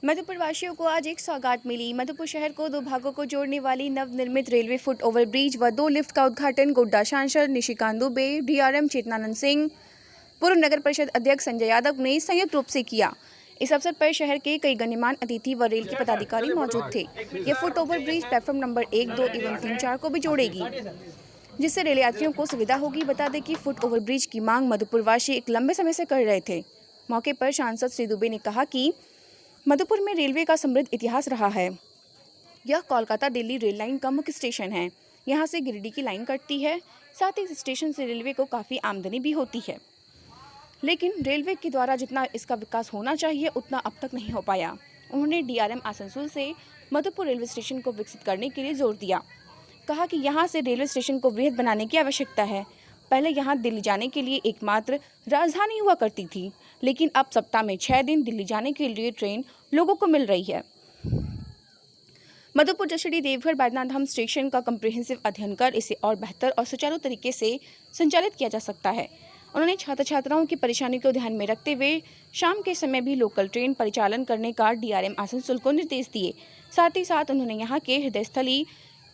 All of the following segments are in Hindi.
मधुपुर वासियों को आज एक सौगात मिली। मधुपुर शहर को दो भागों को जोड़ने वाली नवनिर्मित रेलवे फुट ओवरब्रिज व दो लिफ्ट का उद्घाटन गोड्डा सांसद निशिकांत दुबे, डीआरएम चेतनानंद सिंह, पूर्व नगर परिषद अध्यक्ष संजय यादव ने संयुक्त रूप से किया। इस अवसर पर शहर के कई गण्यमान्य अतिथि व रेल के पदाधिकारी मौजूद थे। ये फुट ओवरब्रिज प्लेटफॉर्म नंबर 1, 2 एवं 3, 4 को भी जोड़ेगी, जिससे रेल यात्रियों को सुविधा होगी। बता दें कि फुट ओवरब्रिज की मांग मधुपुर वासी एक लंबे समय से कर रहे थे। मौके पर सांसद श्री दुबे ने कहा कि मधुपुर में रेलवे का समृद्ध इतिहास रहा है। यह कोलकाता दिल्ली रेल लाइन का मुख्य स्टेशन है। यहाँ से गिरिडीह की लाइन कटती है। साथ ही इस स्टेशन से रेलवे को काफ़ी आमदनी भी होती है, लेकिन रेलवे के द्वारा जितना इसका विकास होना चाहिए उतना अब तक नहीं हो पाया। उन्होंने डीआरएम आसनसोल से मधुपुर रेलवे स्टेशन को विकसित करने के लिए जोर दिया। कहा कि यहाँ से रेलवे स्टेशन को वृहद बनाने की आवश्यकता है। पहले यहाँ दिल्ली जाने के लिए एकमात्र राजधानी हुआ करती थी, लेकिन अब सप्ताह में 6 दिन दिल्ली जाने के लिए ट्रेन लोगों को मिल रही है। मधुपुर जशड़ी देवघर बैद्यनाथ धाम स्टेशन का कम्प्रिहेंसिव अध्ययन कर इसे और बेहतर और सुचारू तरीके से संचालित किया जा सकता है। उन्होंने छात्र छात्राओं की परेशानी को ध्यान में रखते हुए शाम के समय भी लोकल ट्रेन परिचालन करने का डीआरएम आसनसोल को निर्देश दिए। साथ ही साथ उन्होंने यहाँ के हृदय स्थली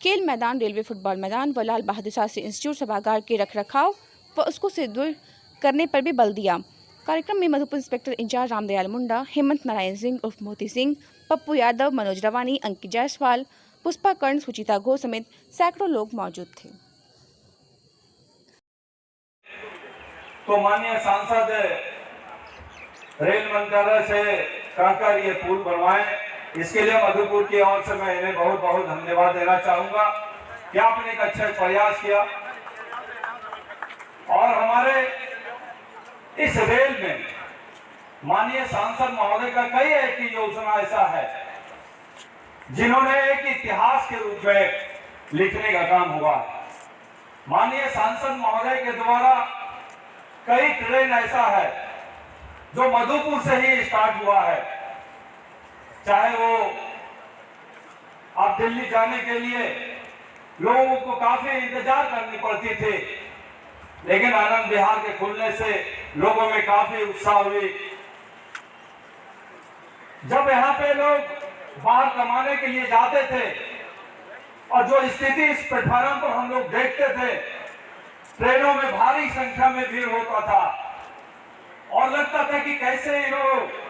खेल मैदान, रेलवे फुटबॉल मैदान व लाल बहादुर शास्त्री इंस्टीट्यूट सभागार के रखरखाव व उसको सुदृढ़ करने पर भी बल दिया। कार्यक्रम में मधुपुर इंस्पेक्टर इंचार्ज रामदयाल मुंडा, हेमंत नारायण सिंह उर्फ मोती सिंह, पप्पू यादव, मनोज रवानी, अंकित जायसवाल, पुष्पा कर्ण, सुचिता घोष समेत सैकड़ों लोग मौजूद थे। तो माननीय सांसद रेल मंत्रालय से कहकर ये पुल बनवाएं, इसके लिए मधुपुर की ओर से मैं इन्हें बहुत बहुत धन्यवाद देना चाहूंगा कि आपने एक अच्छा प्रयास किया। और हमारे इस रेल में माननीय सांसद महोदय का कई एक योजना ऐसा है जिन्होंने एक इतिहास के रूप में लिखने का काम हुआ है। माननीय सांसद महोदय के द्वारा कई ट्रेन ऐसा है जो मधुपुर से ही स्टार्ट हुआ है। चाहे वो अब दिल्ली जाने के लिए लोगों को काफी इंतजार करनी पड़ती थी, लेकिन आनंद विहार के खुलने से लोगों में काफी उत्साह हुई। जब यहाँ पे लोग बाहर कमाने के लिए जाते थे और जो स्थिति इस प्लेटफार्म पर हम लोग देखते थे, ट्रेनों में भारी संख्या में भीड़ होता था और लगता था कि कैसे ये लोग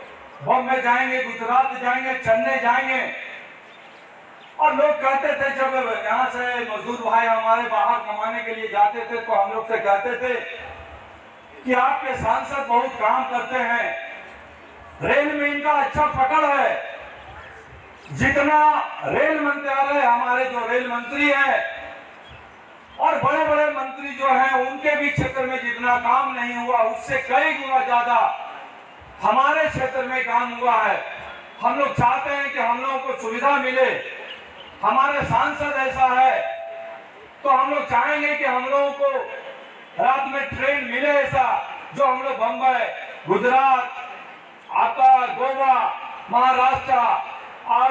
बॉम्बे जाएंगे, गुजरात जाएंगे, चेन्नई जाएंगे। और लोग कहते थे, जब यहाँ से मजदूर भाई हमारे बाहर कमाने के लिए जाते थे तो हम लोग से कहते थे कि आपके सांसद बहुत काम करते हैं, रेल में इनका अच्छा पकड़ है। जितना रेल मंत्रालय, हमारे जो रेल मंत्री है और बड़े बड़े मंत्री जो हैं, उनके भी क्षेत्र में जितना काम नहीं हुआ उससे कई गुना ज्यादा हमारे क्षेत्र में काम हुआ है। हम लोग चाहते हैं कि हम लोगों को सुविधा मिले। हमारे सांसद ऐसा है तो हम लोग चाहेंगे कि हम लोगों को रात में ट्रेन मिले ऐसा, जो हम लोग बम्बई, गुजरात, आपका गोवा, महाराष्ट्र और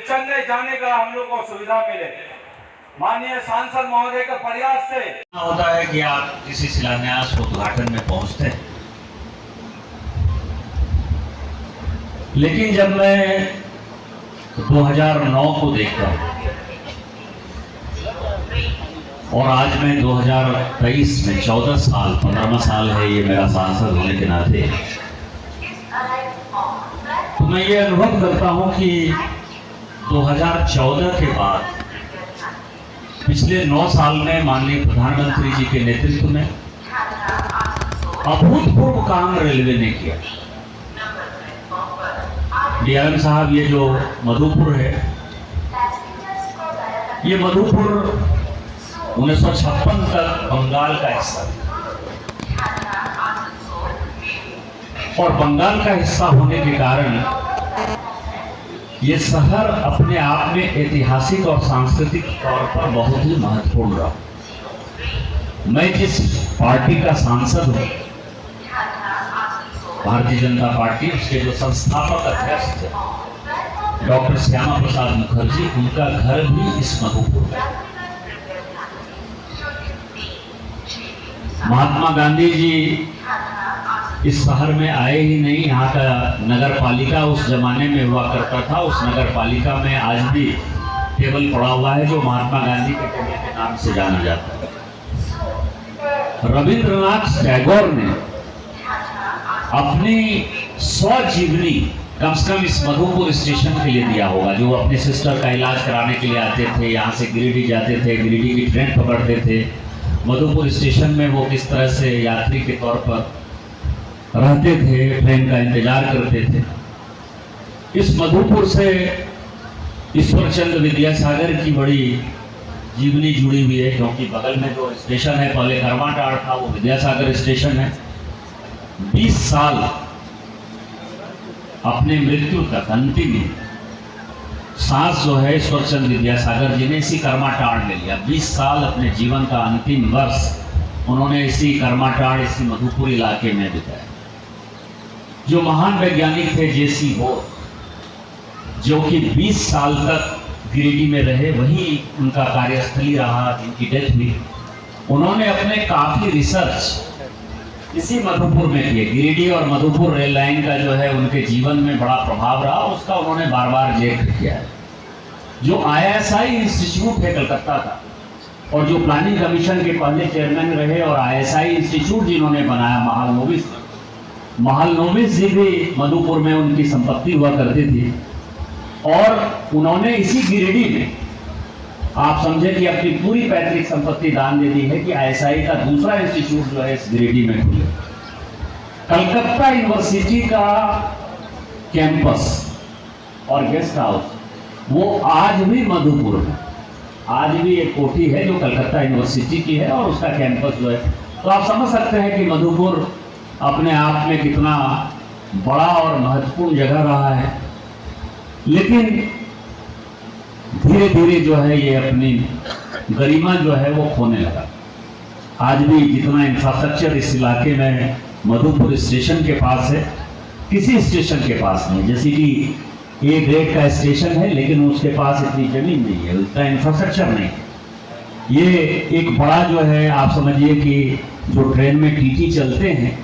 चेन्नई जाने का हम लोग को सुविधा मिले। माननीय सांसद महोदय का प्रयास से होता है कि आप किसी शिलान्यास उद्घाटन में पहुंचते हैं, लेकिन जब मैं 2009 को देखता हूं और आज मैं 2023 में 14 साल 15वां साल है ये मेरा सांसद होने के नाते, तो मैं ये अनुभव करता हूं कि 2014 के बाद पिछले 9 साल में माननीय प्रधानमंत्री जी के नेतृत्व में अभूतपूर्व काम रेलवे ने किया। डीआरएम साहब, ये जो मधुपुर है, ये मधुपुर 1956 तक बंगाल का हिस्सा और बंगाल का हिस्सा होने के कारण ये शहर अपने आप में ऐतिहासिक और सांस्कृतिक तौर पर बहुत ही महत्वपूर्ण रहा। मैं जिस पार्टी का सांसद हूं, भारतीय जनता पार्टी, उसके जो संस्थापक अध्यक्ष थे डॉक्टर श्यामा प्रसाद मुखर्जी, उनका घर भी इस मधुपुर में। महात्मा गांधी जी इस शहर में आए ही नहीं। यहाँ का नगर पालिका उस जमाने में हुआ करता था, उस नगर पालिका में आज भी टेबल पड़ा हुआ है जो महात्मा गांधी के टेबल के नाम से जाना जाता है। रविंद्रनाथ टैगोर ने अपनी स्वजीवनी कम से कम इस मधुपुर स्टेशन के लिए दिया होगा। जो अपने सिस्टर का इलाज कराने के लिए आते थे, यहाँ से गिरिडीह जाते थे, गिरिडीह की ट्रेन पकड़ते थे, मधुपुर स्टेशन में वो किस तरह से यात्री के तौर पर रहते थे, ट्रेन का इंतजार करते थे। इस मधुपुर से ईश्वरचंद्र विद्यासागर की बड़ी जीवनी जुड़ी हुई है, क्योंकि बगल में जो स्टेशन है पहले करमाटाड़ था, वो विद्यासागर स्टेशन है। 20 साल अपने मृत्यु तक अंतिम सांस जो है ईश्वरचंद्र विद्यासागर जी ने इसी करमाटाड़ में लिया। 20 साल अपने जीवन का अंतिम वर्ष उन्होंने इसी करमाटाड़, इसी मधुपुर इलाके में बिताया। जो महान वैज्ञानिक थे जेसी बोस, जो कि 20 साल तक गिरिडीह में रहे, वही उनका कार्यस्थली रहा, जिनकी डेथ हुई। उन्होंने अपने काफी रिसर्च इसी मधुपुर में किए। गिरिडीह और मधुपुर रेल लाइन का जो है उनके जीवन में बड़ा प्रभाव रहा, उसका उन्होंने बार बार जिक्र किया है। जो ISI इंस्टीट्यूट है कलकत्ता का, और जो प्लानिंग कमीशन के पहले चेयरमैन रहे और ISI इंस्टीट्यूट जिन्होंने बनाया, महालनोबिस जी भी मधुपुर में उनकी संपत्ति हुआ करती थी। और उन्होंने इसी गिरिडीह में, आप समझे कि अपनी पूरी पैतृक संपत्ति दान दे दी है कि ISI का दूसरा इंस्टीट्यूट जो है इस गिरिडीह में खुले। कलकत्ता यूनिवर्सिटी का कैंपस और गेस्ट हाउस वो आज भी मधुपुर में, आज भी एक कोठी है जो कलकत्ता यूनिवर्सिटी की है, और उसका कैंपस जो है। तो आप समझ सकते हैं कि मधुपुर अपने आप में कितना बड़ा और महत्वपूर्ण जगह रहा है। लेकिन धीरे धीरे जो है ये अपनी गरिमा जो है वो खोने लगा। आज भी जितना इंफ्रास्ट्रक्चर इस इलाके में मधुपुर स्टेशन के पास है, किसी स्टेशन के पास नहीं। जैसे कि A ग्रेड का स्टेशन है, लेकिन उसके पास इतनी जमीन नहीं है, उतना इंफ्रास्ट्रक्चर नहीं है। ये एक बड़ा जो है, आप समझिए कि जो ट्रेन में TT चलते हैं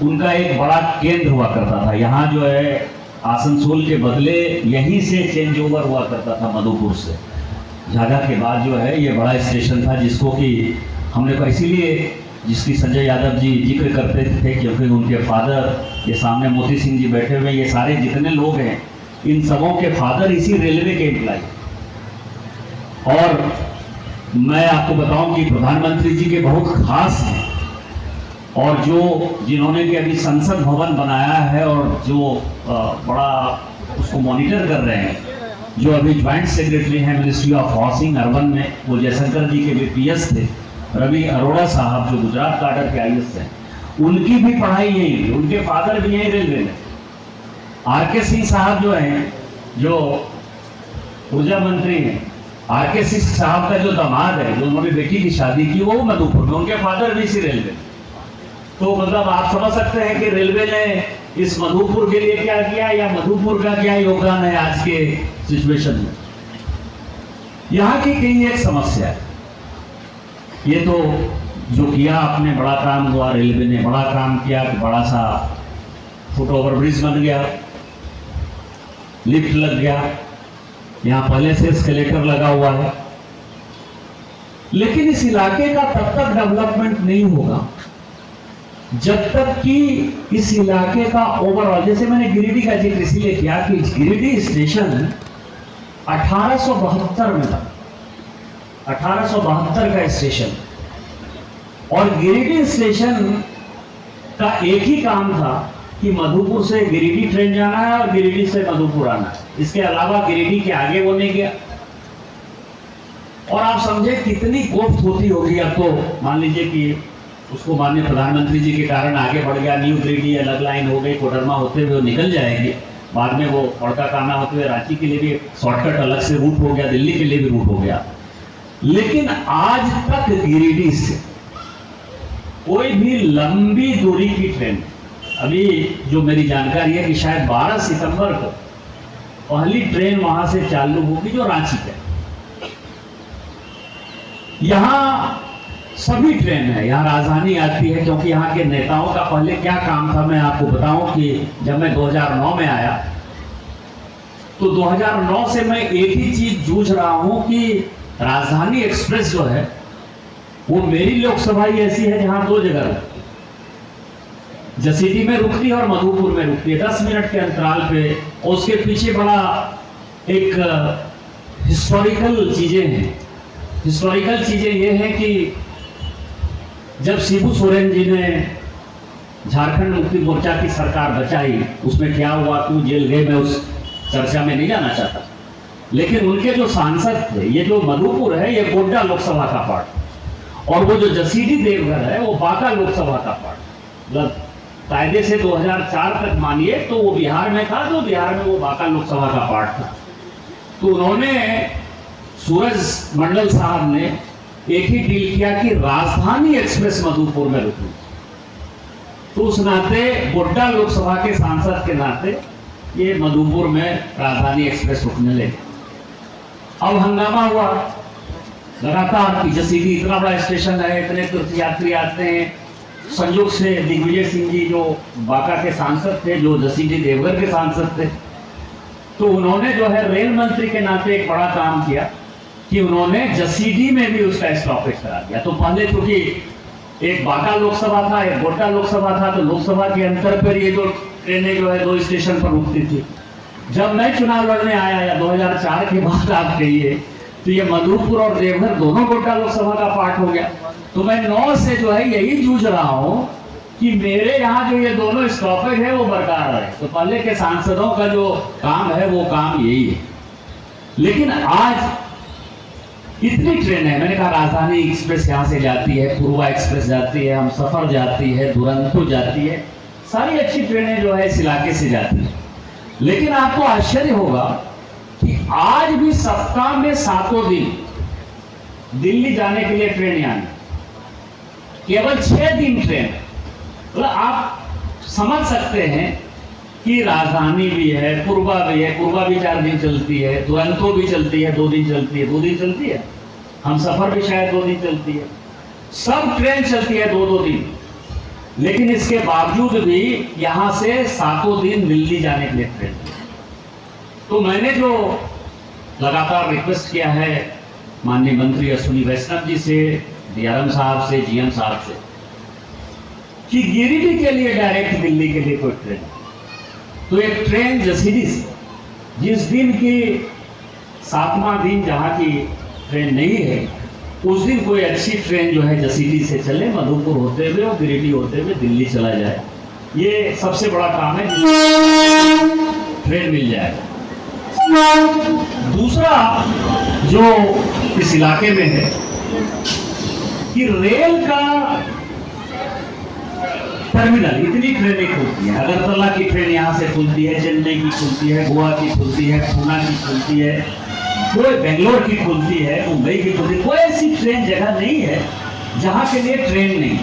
उनका एक बड़ा केंद्र हुआ करता था। यहाँ जो है आसनसोल के बदले यहीं से चेंज ओवर हुआ करता था मधुपुर से। झाझा के बाद जो है ये बड़ा स्टेशन था, जिसको कि हमने को इसीलिए, जिसकी संजय यादव जी जिक्र करते थे, क्योंकि उनके फादर, ये सामने मोती सिंह जी बैठे हुए, ये सारे जितने लोग हैं इन सबों के फादर इसी रेलवे के एम्प्लॉय। और मैं आपको बताऊं कि प्रधानमंत्री जी के बहुत खास हैं, और जो जिन्होंने कि अभी संसद भवन बनाया है और जो बड़ा उसको मॉनिटर कर रहे हैं, जो अभी ज्वाइंट सेक्रेटरी हैं मिनिस्ट्री ऑफ हाउसिंग अर्बन में, वो जयशंकर जी के भी PS थे, रवि अरोड़ा साहब जो गुजरात काडर के IAS हैं, उनकी भी पढ़ाई यही हुई। उनके फादर भी यही रेलवे में। RK सिंह साहब जो हैं, जो ऊर्जा मंत्री हैं, RK सिंह साहब का जो दामाद है, जो उन्होंने बेटी की शादी की, वो मधुपुर में, उनके फादर भी इसी रेलवे में। तो मतलब आप समझ सकते हैं कि रेलवे ने इस मधुपुर के लिए क्या किया, या मधुपुर का क्या योगदान है आज के सिचुएशन में। यहाँ की कई एक समस्या है। ये तो जो किया आपने, बड़ा काम हुआ, रेलवे ने बड़ा काम किया कि बड़ा सा फुट ओवर ब्रिज बन गया, लिफ्ट लग गया, यहाँ पहले से एस्केलेटर लगा हुआ है। लेकिन इस इलाके का तब तक डेवलपमेंट नहीं होगा जब तक कि इस इलाके का ओवरऑल, जैसे मैंने गिरिडीह का जिक्र इसलिए किया कि गिरिडीह स्टेशन 1872 में था, 1872 का स्टेशन। और गिरिडीह स्टेशन का एक ही काम था कि मधुपुर से गिरिडीह ट्रेन जाना है और गिरिडीह से मधुपुर आना है। इसके अलावा गिरिडीह के आगे वो नहीं गया। और आप समझे कितनी कोफ्त होती होगी। अब तो मान लीजिए कि उसको माननीय प्रधानमंत्री जी के कारण आगे बढ़ गया, न्यू गिरिडीह अलग लाइन हो गई, कोडरमा होते हुए निकल जाएगी, बाद में वो बड़का काना होते हुए रांची के लिए भी शॉर्टकट अलग से रूट हो गया, दिल्ली के लिए भी रूट हो गया। लेकिन आज तक गिरिडीह से कोई भी लंबी दूरी की ट्रेन, अभी जो मेरी जानकारी है कि शायद 12 सितंबर को पहली ट्रेन वहां से चालू होगी जो रांची है। यहाँ सभी ट्रेन है यहाँ राजधानी आती है, क्योंकि यहाँ के नेताओं का पहले क्या काम था मैं आपको बताऊं कि जब मैं 2009 में आया तो 2009 से मैं एक ही चीज जूझ रहा हूं कि राजधानी एक्सप्रेस जो है वो मेरी लोकसभा ही ऐसी है जहां दो जगह रुकती है, जसीडी में रुकती है और मधुपुर में रुकती है 10 मिनट के अंतराल पे। और उसके पीछे बड़ा एक हिस्टोरिकल चीजें हैं। हिस्टोरिकल चीजें ये हैं कि जब शिबू सोरेन जी ने झारखंड मुक्ति मोर्चा की सरकार बचाई, उसमें क्या हुआ, क्यों जेल गए, मैं उस चर्चा में नहीं जाना चाहता, लेकिन उनके जो सांसद थे, ये जो मधुपुर है ये गोड्डा लोकसभा का पार्ट और वो जो जसीडी देवघर है वो बांका लोकसभा का पार्ट। मतलब कायदे से 2004 तक मानिए तो वो बिहार में था, तो बिहार में वो बांका लोकसभा का पार्ट था। तो उन्होंने सूरज मंडल साहब ने एक ही डील किया कि राजधानी एक्सप्रेस मधुपुर में रुकी। तो उस नाते गोड्डा लोकसभा के सांसद के नाते ये मधुपुर में राजधानी एक्सप्रेस रुकने लगे। अब हंगामा हुआ लगातार कि जसीडी इतना बड़ा स्टेशन है, इतने तीर्थ यात्री आते हैं। संयोग से दिग्विजय सिंह जी जो बांका के सांसद थे, जो जसीडी देवघर के सांसद थे, तो उन्होंने जो है रेल मंत्री के नाते एक बड़ा काम किया कि उन्होंने जसीडी में भी उसका स्टॉपेज करा दिया। तो पहले चूंकि एक बांका लोकसभा था, एक गोड्डा लोकसभा था, तो लोकसभा के अंतर पर ये जो ट्रेनें जो है दो स्टेशन पर रुकती थी। जब मैं चुनाव लड़ने आया या 2004 के बाद आप कहिए, तो ये मधुपुर और देवघर दोनों गोड्डा लोकसभा का पार्ट हो गया। तो मैं 9 से जो है यही जूझ रहा हूं कि मेरे यहाँ जो ये दोनों स्टॉपेज है वो बरकरार रहे। तो पहले के सांसदों का जो काम है वो काम यही है। लेकिन आज इतनी ट्रेन है, मैंने कहा राजधानी एक्सप्रेस यहाँ से जाती है, पूर्वा एक्सप्रेस जाती है, हमसफर जाती है, दुरंतो जाती है, सारी अच्छी ट्रेनें जो है इस इलाके से जाती है। लेकिन आपको आश्चर्य होगा कि आज भी सप्ताह में 7 दिन दिल्ली जाने के लिए ट्रेन आनी, केवल 6 दिन ट्रेन। मतलब आप समझ सकते हैं कि राजधानी भी है, पूर्वा भी है, पूर्वा भी 4 दिन चलती है, दुरंतो भी चलती है, 2 दिन चलती है, 2 दिन चलती है, हमसफर भी शायद 2 दिन चलती है, सब ट्रेन चलती है 2-2 दिन। लेकिन इसके बावजूद भी यहां से 7 दिन दिल्ली जाने के लिए ट्रेन। तो मैंने जो लगातार रिक्वेस्ट किया है माननीय मंत्री अश्विनी वैष्णव जी से, डीआरएम साहब से, जीएम साहब से, कि गिरिडीह के लिए डायरेक्ट दिल्ली के लिए कोई ट्रेन, तो एक ट्रेन जसीडी से जिस दिन की 7वां दिन जहां की ट्रेन नहीं है, उस दिन कोई अच्छी ट्रेन जो है जसीडी से चले, मधुपुर होते हुए और गिरिडीह होते हुए दिल्ली चला जाए। ये सबसे बड़ा काम है, ट्रेन मिल जाएगा। दूसरा जो इस इलाके में है कि रेल का टर्मिनल, इतनी ट्रेनें खुलती हैं, अगरतला की ट्रेन यहाँ से खुलती है, चेन्नई की खुलती है, गोवा की खुलती है, पूना की खुलती है, कोई बेंगलोर की खुलती है, मुंबई की खुलती है। कोई ऐसी ट्रेन जगह नहीं है जहाँ के लिए ट्रेन नहीं।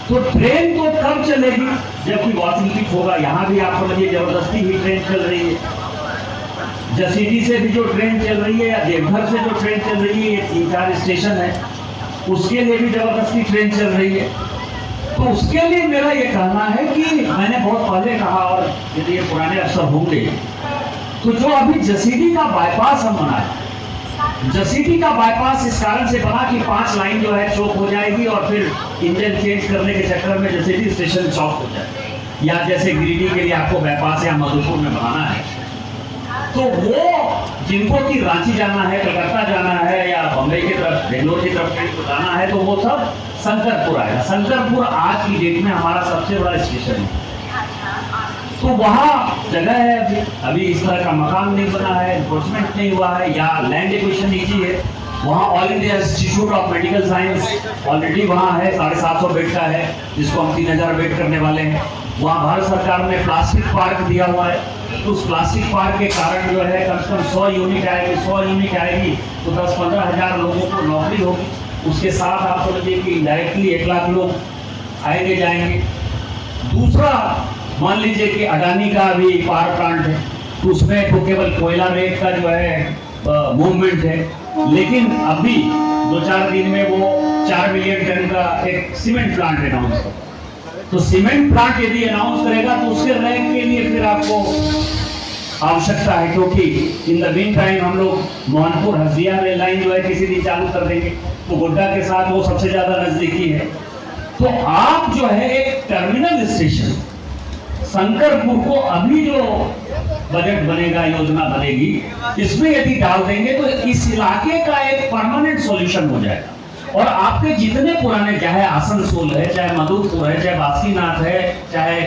तो ट्रेन तो कब चलेगी जब कोई वॉकिंग पिक होगा। यहाँ भी आपको लगे जबरदस्ती ही ट्रेन चल रही है, जसीडी से भी जो ट्रेन चल रही है या देवघर से जो ट्रेन चल रही है, ये 3-4 स्टेशन है, उसके लिए भी जबरदस्ती ट्रेन चल रही है। तो उसके लिए मेरा ये कहना है कि मैंने बहुत पहले कहा, और यदि ये पुराने अफसर होंगे, तो जो अभी जसीडी का बाईपास हम बनाए, जसीडी का बाईपास इस कारण से बना कि 5 लाइन जो है चौक हो जाएगी और फिर इंजन चेंज करने के चक्कर में जसीडी स्टेशन चौक हो जाए, या जैसे गिरिडीह के लिए आपको बाईपास या मधुपुर में बनाना है, तो वो जिनको कि रांची जाना है, कलकत्ता जाना है, या बम्बई की तरफ, बेंगलोर की तरफ ट्रेन को जाना है, तो वो सब शंकरपुर आएगा। शंकरपुर आज की डेट में हमारा सबसे बड़ा स्टेशन है। तो वहाँ जगह है, अभी इस तरह का मकान नहीं बना है, एनफोर्समेंट नहीं हुआ है, या लैंड एक्विजिशन ईजी है। वहाँ all India institute of medical science already वहाँ है, 750 बेड का है, जिसको हम 3000 बेड करने वाले हैं। वहाँ भारत सरकार ने प्लास्टिक पार्क दिया हुआ है, तो उस प्लास्टिक पार्क के कारण जो है कम से कम 100 यूनिट आएगी, 100 यूनिट आएगी तो 10-15 हज़ार लोगों को नौकरी होगी। उसके साथ आप समझिए कि डायरेक्टली 1 लाख लोग आएंगे जाएंगे। दूसरा, मान लीजिए कि अडानी का भी पावर प्लांट है, तो उसमें तो केवल कोयला रेत का जो है मूवमेंट है, लेकिन अभी 2-4 दिन में वो 4 मिलियन टन का एक सीमेंट प्लांट अनाउंस करेगा। तो सीमेंट प्लांट यदि अनाउंस करेगा तो उसके रैक के लिए फिर आपको आवश्यकता है, क्योंकि इन द मीन टाइम हम लोग मोहनपुर हल्दिया रेल लाइन जो है किसी दिन चालू कर देंगे, तो गोड्डा के साथ वो सबसे ज्यादा नजदीकी है। तो आप जो है एक टर्मिनल स्टेशन शंकरपुर को अभी जो बजट बनेगा, योजना बनेगी, इसमें यदि डाल देंगे तो इस इलाके का एक परमानेंट सॉल्यूशन हो जाएगा। और आपके जितने पुराने, चाहे आसनसोल है, चाहे मधुपुर है, चाहे बासीनाथ है, चाहे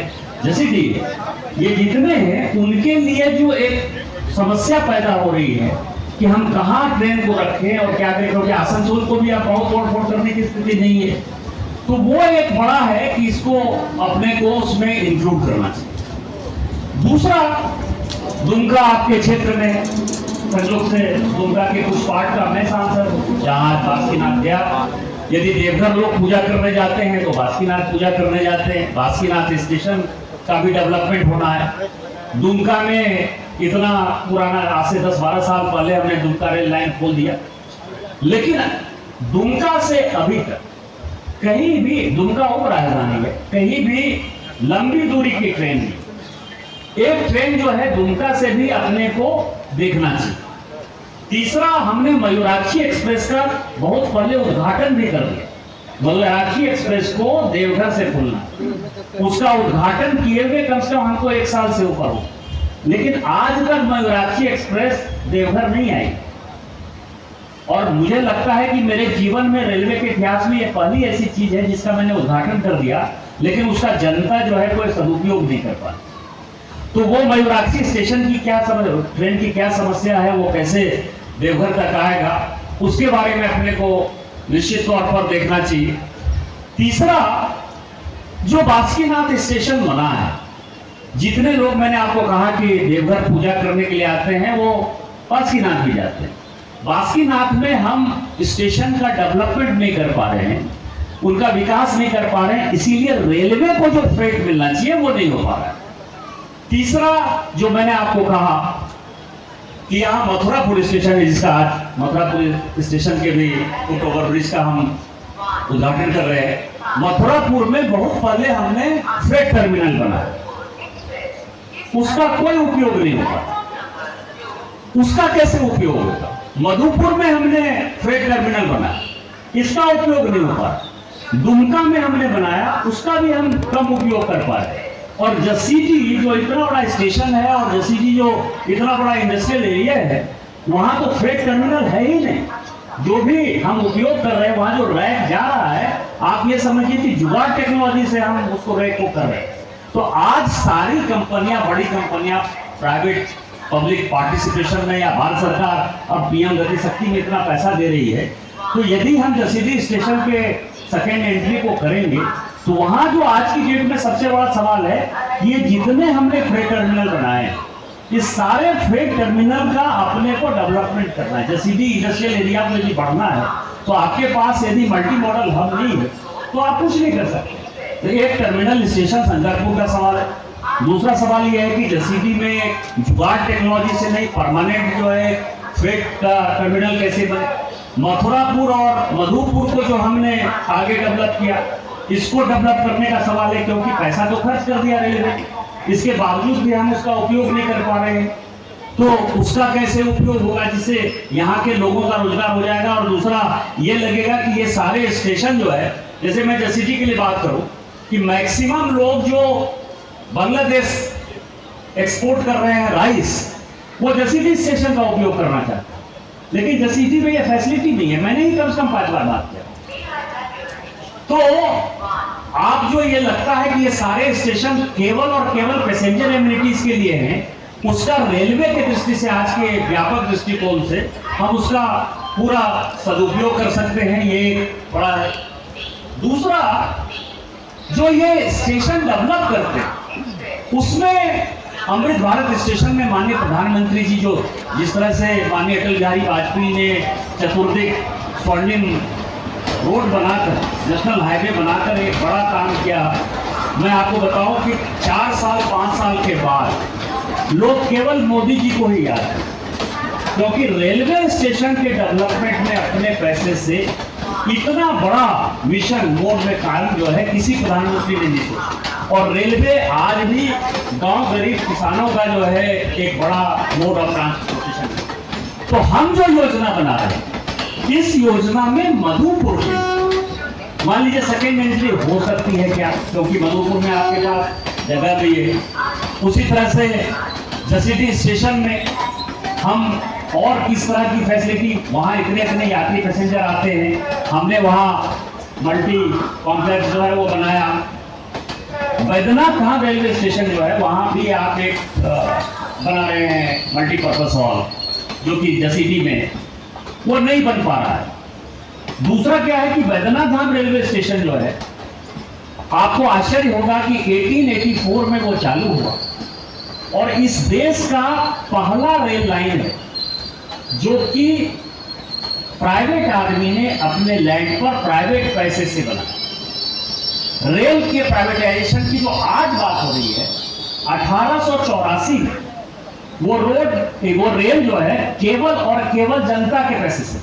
जसीडीह है, ये जितने हैं उनके लिए जो एक समस्या पैदा हो रही है कि हम कहाँ ट्रेन को रखें और क्या करें, क्योंकि आसनसोल को भी आप बहुत तोड़-फोड़ करने की स्थिति नहीं है। तो वो एक बड़ा है कि इसको अपने को उसमें इंक्लूड करना चाहिए। दूसरा, दुमका आपके क्षेत्र में संयोग से दुमका के कुछ पार्ट का मैं सांसद, जहाँ बासुकीनाथ गया, यदि देवघर लोग पूजा करने जाते हैं तो बासुकीनाथ पूजा करने जाते हैं। बासुकीनाथ स्टेशन का भी डेवलपमेंट होना है। दुमका में इतना पुराना, आज से 10-12 साल पहले हमने दुमका रेल लाइन खोल दिया, लेकिन दुमका से अभी तक कहीं भी, दुमका उप राजधानी में कहीं भी लंबी दूरी की ट्रेन नहीं, एक ट्रेन जो है दुमका से भी अपने को देखना चाहिए। तीसरा, हमने मयूराक्षी एक्सप्रेस का बहुत पहले उद्घाटन भी कर दिया। मयूराक्षी एक्सप्रेस को देवघर से खुलना, उसका उद्घाटन किए हुए कम से कम हमको 1 साल से ऊपर हो, लेकिन आज तक मयूराक्षी एक्सप्रेस देवघर नहीं आई। और मुझे लगता है कि मेरे जीवन में रेलवे के इतिहास में यह पहली ऐसी चीज है जिसका मैंने उद्घाटन कर दिया, लेकिन उसका जनता जो है कोई सदुपयोग नहीं कर पा। तो वो मयूराक्षी स्टेशन की क्या ट्रेन की क्या समस्या है, वो कैसे देवघर तक आएगा, उसके बारे में अपने को निश्चित तौर पर देखना चाहिए। तीसरा, जो बासुकीनाथ स्टेशन बना है, जितने लोग, मैंने आपको कहा कि देवघर पूजा करने के लिए आते हैं, वो बासुकीनाथ भी जाते हैं। बासुकीनाथ में हम स्टेशन का डेवलपमेंट नहीं कर पा रहे हैं, उनका विकास नहीं कर पा रहे हैं, इसीलिए रेलवे को जो फ्रेट मिलना चाहिए वो नहीं हो पा रहा है। तीसरा, जो मैंने आपको कहा कि यहाँ मथुरापुर स्टेशन है, जिसका आज मथुरापुर स्टेशन के भी फुट ओवर ब्रिज का हम उद्घाटन कर रहे हैं। मथुरापुर में बहुत पहले हमने फ्रेट टर्मिनल बनाया, उसका कोई उपयोग नहीं होगा। उसका कैसे उपयोग होगा? मधुपुर में हमने फ्रेट टर्मिनल बनाया, इसका उपयोग नहीं हो पा। दुमका में हमने बनाया, उसका भी हम कम उपयोग कर पाए। और जसीडीह जो इतना बड़ा स्टेशन है और जसीडीह जो इतना बड़ा इंडस्ट्रियल एरिया है, वहां तो फ्रेट टर्मिनल है ही नहीं। जो भी हम उपयोग कर रहे हैं, वहां जो रैक जा रहा है, आप ये समझिए कि जुगाड़ टेक्नोलॉजी से हम उसको रैक को कर रहे हैं। तो आज सारी कंपनियां, बड़ी कंपनियां, प्राइवेट पब्लिक पार्टिसिपेशन में या भारत सरकार अब पीएम गति शक्ति में इतना पैसा दे रही है, तो यदि हम जसीडीह स्टेशन के सेकेंड एंट्री को करेंगे तो वहां जो आज की डेट में सबसे बड़ा सवाल है, ये जितने हमने फ्रेट टर्मिनल बनाए, इस सारे फ्रेट टर्मिनल का अपने को डेवलपमेंट करना है। जसीडीह इंडस्ट्रियल एरिया में यदि बढ़ना है तो आपके पास यदि मल्टी मॉडल हब नहीं है तो आप कुछ नहीं कर सकते। तो एक टर्मिनल स्टेशन शंकरपुर का सवाल है। दूसरा सवाल यह है कि जसीडीह में जुगाड़ टेक्नोलॉजी से नहीं, परमानेंट जो है फ्रेट का टर्मिनल कैसे बने। मथुरापुर और मधुपुर को जो हमने आगे डेवलप किया, इसको डेवलप करने का सवाल है, क्योंकि पैसा तो खर्च कर दिया रेलवे, इसके बावजूद भी हम उसका उपयोग नहीं कर पा रहे हैं। तो उसका कैसे उपयोग होगा जिससे यहाँ के लोगों का रोजगार हो जाएगा। और दूसरा ये लगेगा कि ये सारे स्टेशन जो है, जैसे मैं जसीडीह के लिए बात करूं कि मैक्सिमम लोग जो बांग्लादेश एक्सपोर्ट कर रहे हैं राइस, वो जसीडीह स्टेशन का उपयोग करना चाहते हैं, लेकिन जसीडीह में ये फैसिलिटी नहीं है। मैंने ही कम से कम 5 बार बात किया। तो आप जो ये लगता है कि ये सारे स्टेशन केवल और केवल पैसेंजर एमिनिटीज के लिए हैं, उसका रेलवे की दृष्टि से, आज के व्यापक दृष्टिकोण से हम उसका पूरा सदुपयोग कर सकते हैं, ये बड़ा है। दूसरा, जो ये स्टेशन डेवलप करते हैं उसमें अमृत भारत स्टेशन में माननीय प्रधानमंत्री जी जो जिस तरह से माननीय अटल बिहारी वाजपेयी ने चतुर्दिक स्वर्णिम रोड बनाकर, नेशनल हाईवे बनाकर एक बड़ा काम किया, मैं आपको बताऊं कि 4 साल 5 साल के बाद लोग केवल मोदी जी को ही याद है, क्योंकि रेलवे स्टेशन के डेवलपमेंट में अपने पैसे से इतना बड़ा मिशन मोड में कायम जो है किसी प्रधानमंत्री ने नहीं सोचा। और रेलवे आज भी गांव गरीब किसानों का जो है एक बड़ा मोड ऑफ ट्रांसपोर्टेशन है। तो हम जो योजना बना रहे हैं, इस योजना में मधुपुर में मान लीजिए सेकेंड एंट्री हो सकती है क्या, क्योंकि मधुपुर में आपके पास जगह भी है। उसी तरह से जसीडीह स्टेशन में हम और किस तरह की फैसिलिटी, वहाँ इतने यात्री पैसेंजर आते हैं, हमने वहाँ मल्टी कॉम्प्लेक्स जो है वो बनाया। बैद्यनाथ धाम रेलवे स्टेशन जो है वहाँ भी आप एक बना रहे हैं मल्टीपर्पज हॉल, जो कि जसीडीह में वो नहीं बन पा रहा है। दूसरा क्या है कि बैद्यनाथ धाम रेलवे स्टेशन जो है, आपको आश्चर्य होगा कि 1884 में वो चालू हुआ और इस देश का पहला रेल लाइन है जो कि प्राइवेट आदमी ने अपने लैंड पर प्राइवेट पैसे से बना। रेल के प्राइवेटाइजेशन की जो आज बात हो रही है, 1884 में वो रेल जो है केवल और केवल जनता के पैसे से,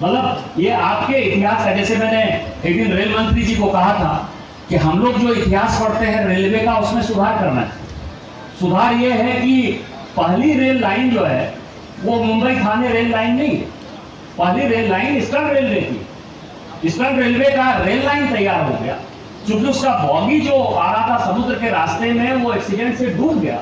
मतलब ये आपके इतिहास है। जैसे मैंने एक दिन रेल मंत्री जी को कहा था कि हम लोग जो इतिहास पढ़ते हैं रेलवे का, उसमें सुधार करना है। सुधार ये है कि पहली रेल लाइन जो है वो मुंबई थाने रेल लाइन नहीं है। पहली रेल लाइन ईस्टर्न रेलवे की। ईस्टर्न रेलवे का रेल लाइन तैयार हो गया, क्योंकि उसका बॉगी जो आ रहा था समुद्र के रास्ते में वो एक्सीडेंट से डूब गया,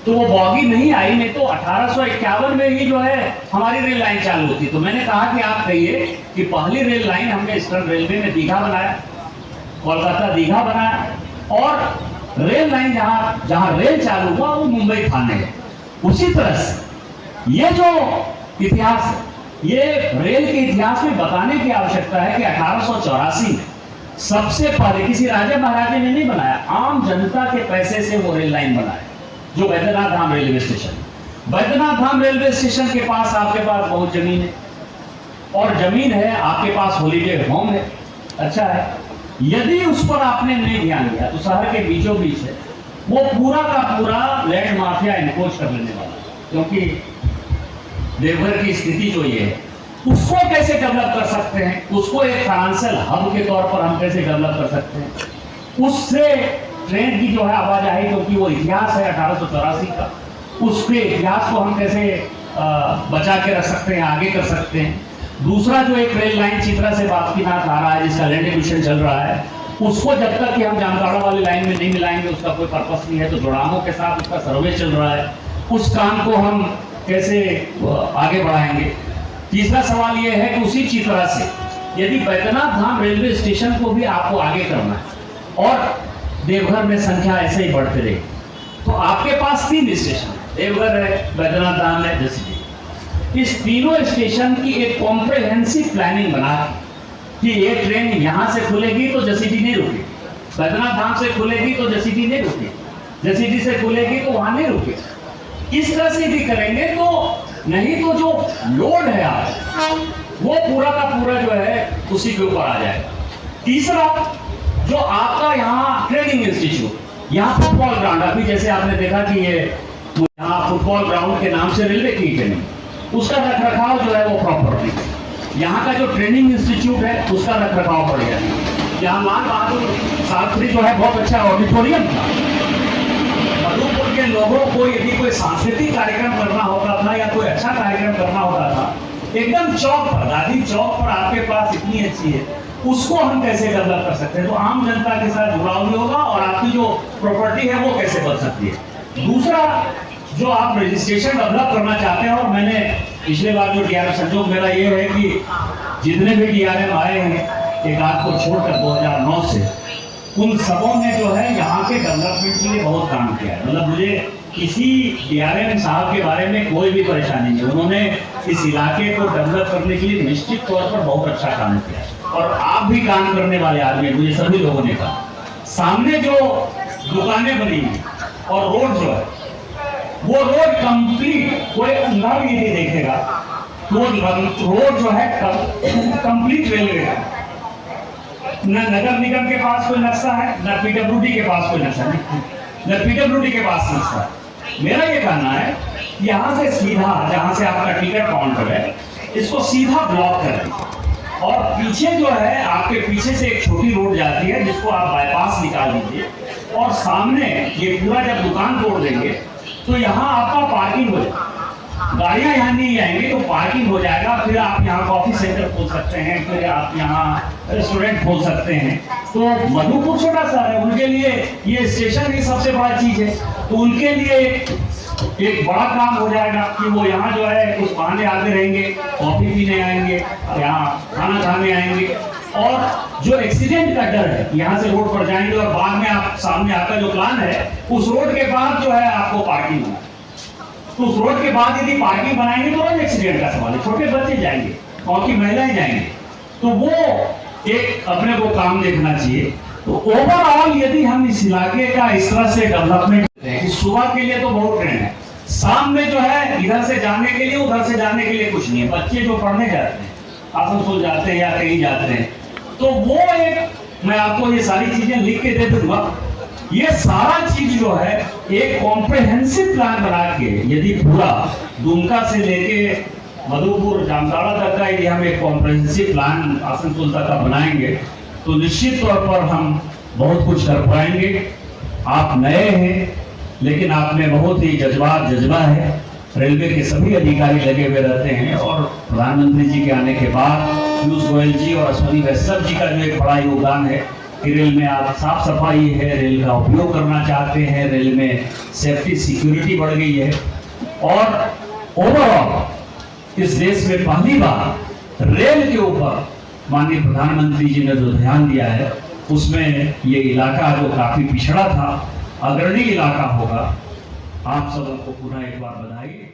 तो वो बॉगी नहीं आई, नहीं तो 1851 में ही जो है हमारी रेल लाइन चालू होती। तो मैंने कहा कि आप कहिए कि पहली रेल लाइन हमने ईस्टर्न रेलवे में दीघा बनाया, कोलकाता दीघा बनाया, और रेल लाइन जहां रेल चालू हुआ वो मुंबई थाने है। उसी तरह से ये जो इतिहास है, ये रेल के इतिहास में बताने की आवश्यकता है कि 1884 में सबसे पहले किसी राजा महाराजे ने नहीं बनाया, आम जनता के पैसे से वो रेल लाइन बनाया, जो Baidyanath Dham railway station. Baidyanath Dham railway station के पास आपके पास बहुत जमीन है, और जमीन है आपके पास, हॉलीडे होम है, अच्छा है। यदि उस पर आपने नहीं ध्यान दिया तो शहर के बीचों बीच है, वो पूरा का पूरा लैंड माफिया इनकोच कर लेने वाला, क्योंकि देवघर की स्थिति जो ये है, उसको कैसे डेवलप कर सकते हैं, उसको एक फाइनेंशियल हब के तौर पर हम कैसे डेवलप कर सकते हैं, उससे ट्रेन की जो है आवाजाही, क्योंकि वो इतिहास है 1884 का, उसके इतिहास को हम कैसे बचा के रख सकते हैं, आगे कर सकते हैं। दूसरा जो एक रेल लाइन चित्रा से बासुकीनाथ आ रहा है, जिसका लैंड एक्विजिशन चल रहा है, उसको जब तक कि हम जामताड़ा वाली लाइन में नहीं मिलाएंगे उसका कोई पर्पस नहीं है। तो जोड़ामों के साथ उसका सर्वे चल रहा है, उस काम को हम कैसे आगे बढ़ाएंगे। तीसरा सवाल यह है कि उसी चित्रा से यदि बैद्यनाथ धाम रेलवे स्टेशन को भी आपको आगे करना है और देवघर में संख्या ऐसे ही बढ़ते रहे, तो आपके पास 3 स्टेशन है, देवघर है, बैद्यनाथ धाम है, जसीडीह। इस तीनों स्टेशन की एक कॉम्प्रिहेंसिव प्लानिंग बना कि ये ट्रेन यहाँ से खुलेगी तो जसीडीह नहीं रुकेगी, बैद्यनाथ धाम से खुलेगी तो जसीडीह नहीं रुकेगी, जसीडीह से खुलेगी तो वहाँ नहीं रुकेगी। इस तरह से भी करेंगे तो नहीं तो जो लोड है आप वो पूरा का पूरा जो है उसी के ऊपर आ जाएगा। तीसरा, जो आपका यहाँ ट्रेनिंग इंस्टीट्यूट, यहाँ फुटबॉल ग्राउंड, अभी जैसे आपने देखा कि ये यहाँ फुटबॉल ग्राउंड के नाम से रेलवे की ट्रेनिंग, उसका रखरखाव जो है वो प्रॉपर नहीं है। यहाँ का जो ट्रेनिंग इंस्टीट्यूट है उसका रखरखाव पड़ेगा। यहाँ लाल बहादुर शास्त्री जो है बहुत अच्छा ऑडिटोरियम था, मधुपुर के लोगों को यदि कोई सांस्कृतिक कार्यक्रम करना होता था या कोई अच्छा कार्यक्रम करना होता था, एकदम चौक पर, गांधी चौक पर आपके पास इतनी अच्छी है, उसको हम कैसे डेवलप कर सकते हैं, तो आम जनता के साथ जुड़ाव भी होगा और आपकी जो प्रॉपर्टी है वो कैसे बन सकती है। दूसरा, जो आप रजिस्ट्रेशन डेवलप करना चाहते हैं, और मैंने पिछले बार जो डीआरएम, संजोग मेरा ये है कि जितने भी डीआरएम आए हैं एक आध को छोड़कर 2009 से, उन सबों ने जो है यहाँ के डेवलपमेंट के लिए बहुत काम किया है। मतलब मुझे किसी डीआरएम साहब के बारे में कोई भी परेशानी नहीं, उन्होंने इस इलाके को डेवलप करने के लिए निश्चित तौर पर बहुत अच्छा काम किया है। और आप भी काम करने वाले आदमी, मुझे सभी लोगों ने कहा, सामने जो दुकानें बनी हैं और रोड जो है वो रोड कंप्लीट, कोई अंधा भी नहीं देखेगा, तो रोड जो है कंप्लीट रेलवे है। न नगर निगम के पास कोई नक्शा है, न पीडब्ल्यूडी के पास कोई नक्शा है, न पीडब्ल्यूडी के पास नक्शा है। मेरा ये कहना है यहाँ से सीधा, जहाँ से आपका टिकट काउंटर है, इसको सीधा ब्लॉक कर दें और पीछे जो है आपके पीछे से एक छोटी रोड जाती है जिसको आप बाईपास निकाल दीजिए, और सामने ये पूरा जब दुकान तोड़ देंगे तो यहाँ आपका पार्किंग हो जाएगा, गाड़ियाँ यहाँ नहीं आएंगी तो पार्किंग हो जाएगा। फिर आप यहाँ कॉफी सेंटर खोल सकते हैं, फिर आप यहाँ रेस्टोरेंट खोल सकते हैं। तो मधुपुर छोटा शहर है, उनके लिए ये स्टेशन ही सबसे बड़ा चीज है, तो उनके लिए एक बड़ा काम हो जाएगा कि वो यहाँ जो है कुछ बहाने आते रहेंगे, कॉफी पीने आएंगे, यहाँ खाना खाने आएंगे। और जो एक्सीडेंट का डर है, यहाँ से रोड पर जाएंगे और बाद में आप सामने आपका जो प्लान है उस रोड के बाद जो है आपको पार्किंग होना, तो उस रोड के बाद यदि पार्किंग बनाएंगे तो रोज एक्सीडेंट का सवाल है, छोटे बच्चे जाएंगे, क्योंकि महिलाएं जाएंगे, तो वो एक अपने को काम देखना चाहिए। तो ओवरऑल यदि हम इस इलाके का इस तरह से डेवलपमेंट करते हैं कि सुबह के लिए तो बहुत ट्रेन है, शाम में जो है इधर से जाने के लिए उधर से जाने के लिए कुछ नहीं है, बच्चे जो पढ़ने जाते हैं, आसनसोल जाते हैं या कहीं जाते हैं, तो वो एक मैं आपको ये सारी चीजें लिख के दे दूंगा। ये सारा चीज जो है एक कॉम्प्रिहेंसिव प्लान बना के यदि पूरा दुमका से लेके मधुपुर जामताड़ा तक का यदि हम एक कॉम्प्रिहेंसिव प्लान आसनसोल तक का बनाएंगे तो निश्चित तौर पर हम बहुत कुछ कर पाएंगे। आप नए हैं लेकिन आप में बहुत ही जज्बा है। रेलवे के सभी अधिकारी लगे हुए रहते हैं और प्रधानमंत्री जी के आने के बाद पीयूष गोयल जी और अश्विनी वैष्णव जी का जो एक बड़ा योगदान है कि रेल में आप साफ सफाई है, रेल का उपयोग करना चाहते हैं, रेल में सेफ्टी सिक्योरिटी बढ़ गई है। और ओवरऑल इस देश में पहली बार रेल के ऊपर माननीय प्रधानमंत्री जी ने जो ध्यान दिया है उसमें ये इलाका जो काफी पिछड़ा था अग्रणी इलाका होगा। आप सबको पुनः एक बार बधाई।